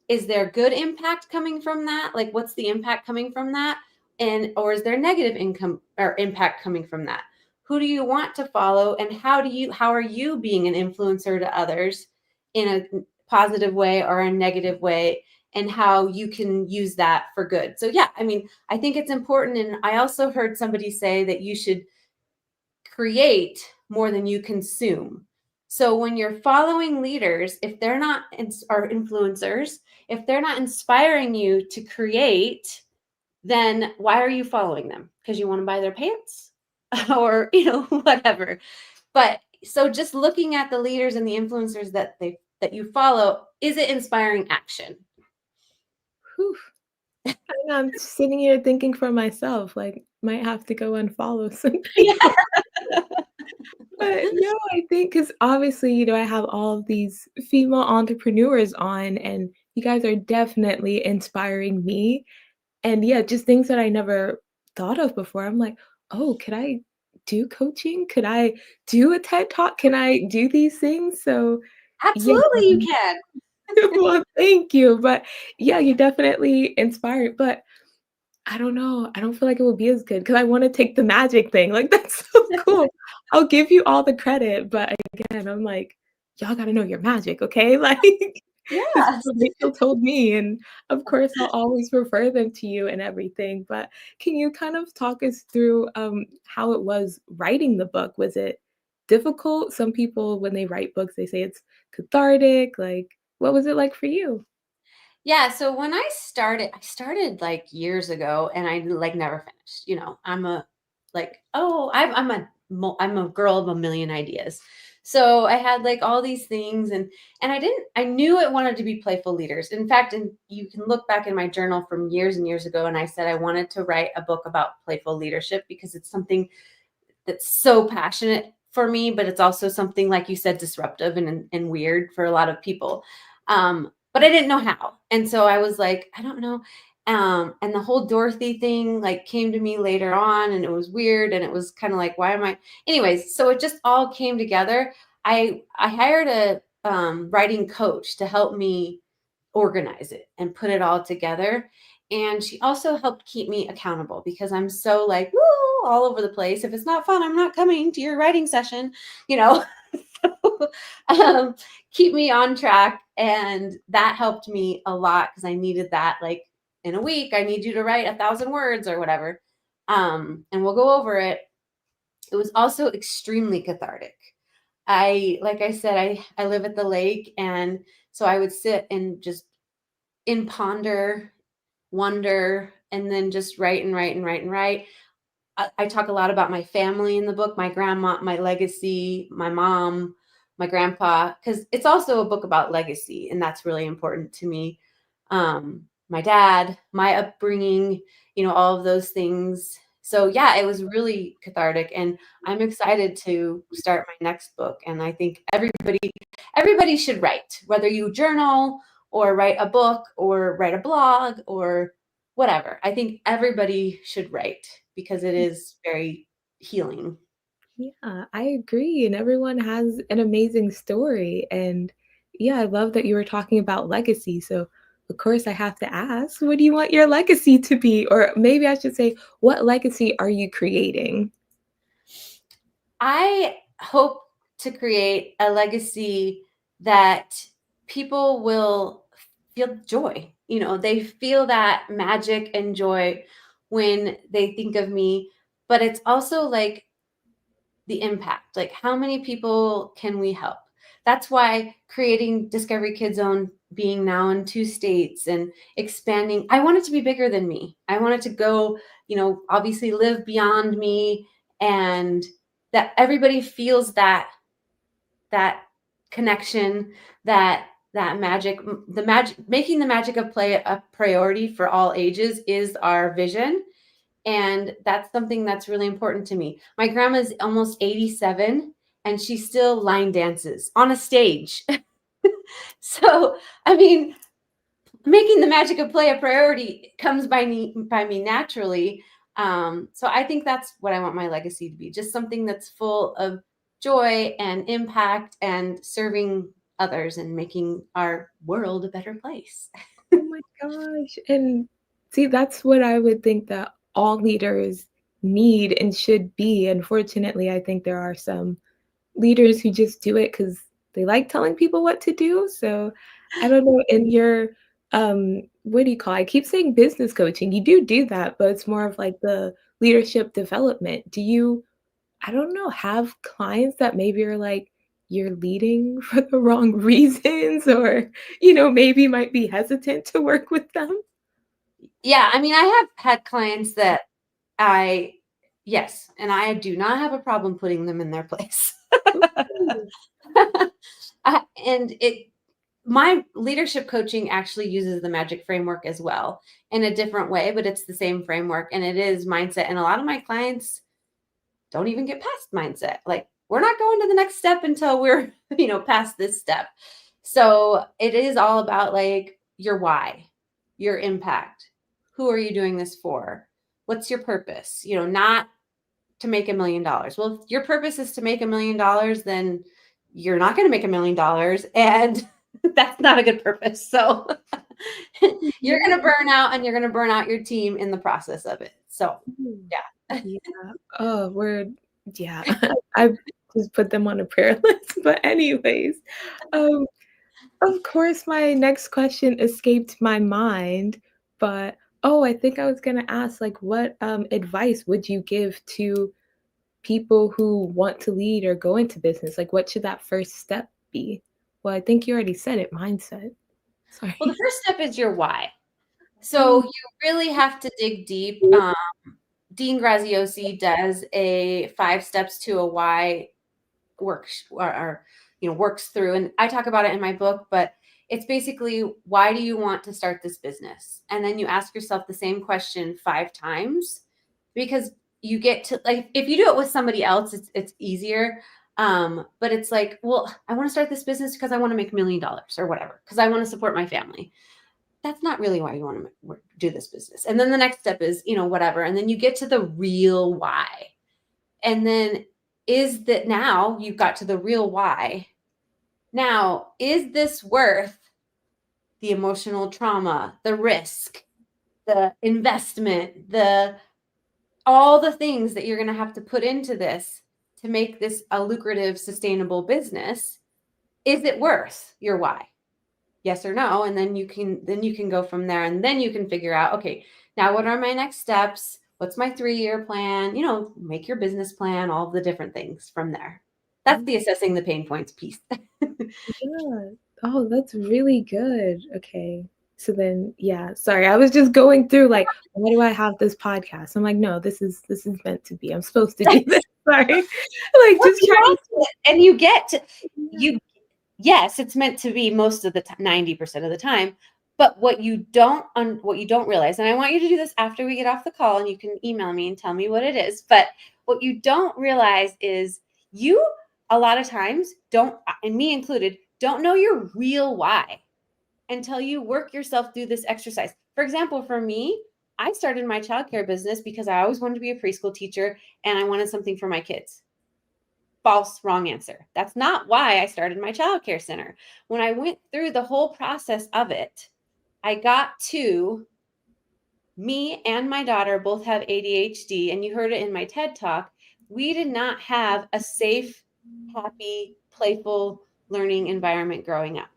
is there good impact coming from that? Like, what's the impact coming from that? And or is there negative income or impact coming from that? Who do you want to follow, and how are you being an influencer to others in a positive way or a negative way, and how you can use that for good? So yeah, I mean, I think it's important. And I also heard somebody say that you should create more than you consume. So when you're following leaders, if they're not or influencers, if they're not inspiring you to create, then why are you following them? Because you want to buy their pants or, whatever. But so just looking at the leaders and the influencers that you follow, is it inspiring action? Whew. And I'm sitting here thinking for myself, like, might have to go and follow some Yeah. people. But no, I think because obviously, I have all of these female entrepreneurs on, and you guys are definitely inspiring me. And yeah, just things that I never thought of before. I'm like, oh, could I do coaching? Could I do a TED talk? Can I do these things? So yeah, Absolutely, you can. well, thank you. But yeah, you definitely inspired. But I don't know. I don't feel like it would be as good because I wanna take the magic thing, like, that's so cool. I'll give you all the credit, but again, I'm like, "Y'all gotta know your magic, okay?" Like, this is Yes. what Rachel told me, and of course, I'll always refer them to you and everything, but can you kind of talk us through, how it was writing the book? Was it difficult? Some people, when they write books, they say it's cathartic, like, what was it like for you? Yeah, so when I started like years ago, and I like never finished. I'm a like, oh, I'm a girl of a million ideas. So I had like all these things, and I knew I wanted to be playful leaders. In fact, and you can look back in my journal from years and years ago, and I said I wanted to write a book about playful leadership because it's something that's so passionate for me, but it's also something, like you said, disruptive and weird for a lot of people. But I didn't know how. And so I was like, I don't know. And the whole Dorothy thing like came to me later on, and it was weird, and it was kind of like, why am I anyways, so it just all came together. I hired a writing coach to help me organize it and put it all together. And she also helped keep me accountable because I'm so like, woo, all over the place. If it's not fun, I'm not coming to your writing session, you know. So, um, keep me on track. And that helped me a lot because I needed that. Like, in a week, I need you to write 1,000 words or whatever. And we'll go over it. It was also extremely cathartic. Like I said, I live at the lake. And so I would sit and just in ponder, wonder, and then just write and write and write and write. I talk a lot about my family in the book, my grandma, my legacy, my mom, my grandpa, because it's also a book about legacy, and that's really important to me. my dad, my upbringing, all of those things. So yeah, it was really cathartic, and I'm excited to start my next book. And I think everybody should write, whether you journal or write a book or write a blog or whatever. I think everybody should write because it is very healing. Yeah, I agree. And everyone has an amazing story. And yeah, I love that you were talking about legacy. So, of course, I have to ask, what do you want your legacy to be? Or maybe I should say, what legacy are you creating? I hope to create a legacy that people will feel joy. They feel that magic and joy when they think of me, but it's also like the impact. Like, how many people can we help? That's why creating Discovery KidZone, being now in 2 states and expanding, I want it to be bigger than me. I want it to go, obviously live beyond me, and that everybody feels that connection, that magic. The magic, making the magic of play a priority for all ages is our vision, and that's something that's really important to me. My grandma's almost 87 and she still line dances on a stage. So, I mean, making the magic of play a priority comes by me naturally. So I think that's what I want my legacy to be, just something that's full of joy and impact and serving others and making our world a better place. Oh my gosh. And see, that's what I would think that all leaders need and should be. Unfortunately, I think there are some leaders who just do it because they like telling people what to do. So I don't know. In your what do you call it? I keep saying business coaching. You do that, but it's more of like the leadership development. Do you, I don't know, have clients that maybe are like you're leading for the wrong reasons or, maybe might be hesitant to work with them? Yeah, I mean, I have had clients that I yes, and I do not have a problem putting them in their place. Ooh. And my leadership coaching actually uses the magic framework as well in a different way, but it's the same framework, and it is mindset. And a lot of my clients don't even get past mindset. Like, we're not going to the next step until we're, past this step. So it is all about like your why, your impact. Who are you doing this for? What's your purpose? Not to make $1 million. Well, if your purpose is to make $1 million, then you're not going to make $1 million. And that's not a good purpose. So you're going to Yeah. burn out, and you're going to burn out your team in the process of it. So, Mm. yeah. Yeah. Oh, word. Yeah. I just put them on a prayer list. But anyways, um, of course, my next question escaped my mind, but oh, I think I was gonna ask, like, what advice would you give to people who want to lead or go into business? Like, what should that first step be? Well, I think you already said it, mindset. Well, the Sorry. first step is your why. So Mm, you really have to dig deep. Dean Graziosi does a 5 steps to a why works, or works through, and I talk about it in my book, but it's basically, why do you want to start this business? And then you ask yourself the same question 5 times, because you get to, like, if you do it with somebody else, it's easier. But it's like, well, I want to start this business because I want to make $1 million or whatever, because I want to support my family. That's not really why you want to do this business. And then the next step is, whatever. And then you get to the real why. And then, is that, now you've got to the real why. Now, is this worth the emotional trauma, the risk, the investment, all the things that you're going to have to put into this to make this a lucrative, sustainable business? Is it worth your why? Yes or no, and then you can go from there, and then you can figure out, okay, now what are my next steps? What's my 3-year plan? Make your business plan, all the different things from there. That's mm, the assessing the pain points piece. yeah. Oh, that's really good. Okay. So then, yeah, sorry, I was just going through like, why do I have this podcast? I'm like, no, this is meant to be. I'm supposed to do this. Sorry. Like Well, just you trying want it, and you get to, to. you yes, it's meant to be most of the time, 90% of the time, But what you don't realize, and I want you to do this after we get off the call, and you can email me and tell me what it is. But what you don't realize is you, a lot of times, don't, and me included, don't know your real why until you work yourself through this exercise. For example, for me, I started my childcare business because I always wanted to be a preschool teacher and I wanted something for my kids. False, wrong answer. That's not why I started my childcare center. When I went through the whole process of it, I got to, me and my daughter both have ADHD, and you heard it in my TED talk. We did not have a safe, happy, playful learning environment growing up.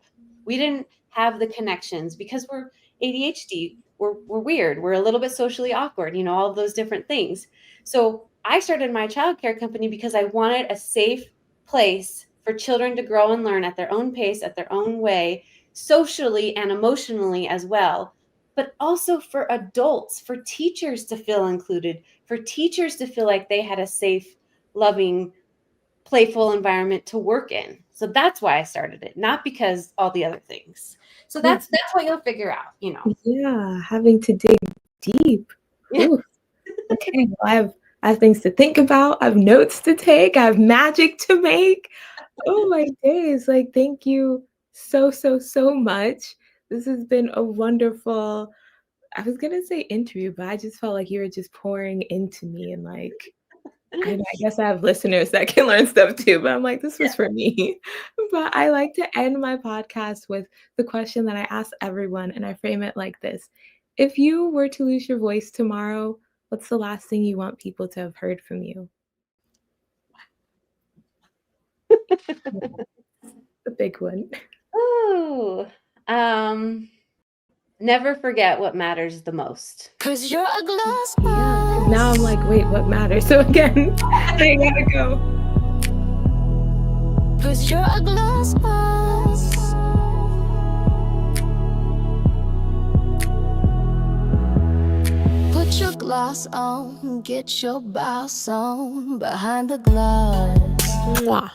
We didn't have the connections because we're ADHD. We're weird. We're a little bit socially awkward, all of those different things. So I started my childcare company because I wanted a safe place for children to grow and learn at their own pace, at their own way, socially and emotionally as well, but also for adults, for teachers to feel included, for teachers to feel like they had a safe, loving, playful environment to work in. So that's why I started it, not because all the other things. So Well, that's what you'll figure out. yeah, having to dig deep. Yeah. Ooh, okay, well, I have things to think about. I have notes to take. I have magic to make. Oh my days! Like, thank you so, so, so much. This has been a wonderful. I was gonna say interview, but I just felt like you were just pouring into me and like and I guess I have listeners that can learn stuff too, but I'm like, this was for me. But I like to end my podcast with the question that I ask everyone, and I frame it like this. If you were to lose your voice tomorrow, what's the last thing you want people to have heard from you? The big one. Ooh. Never forget what matters the most. Cause you're a glass Yeah, because house. now I'm like, wait, what matters? So again, I gotta go. Cause you're a glass house. Put your glass on, get your boss on behind the glass. Mwah.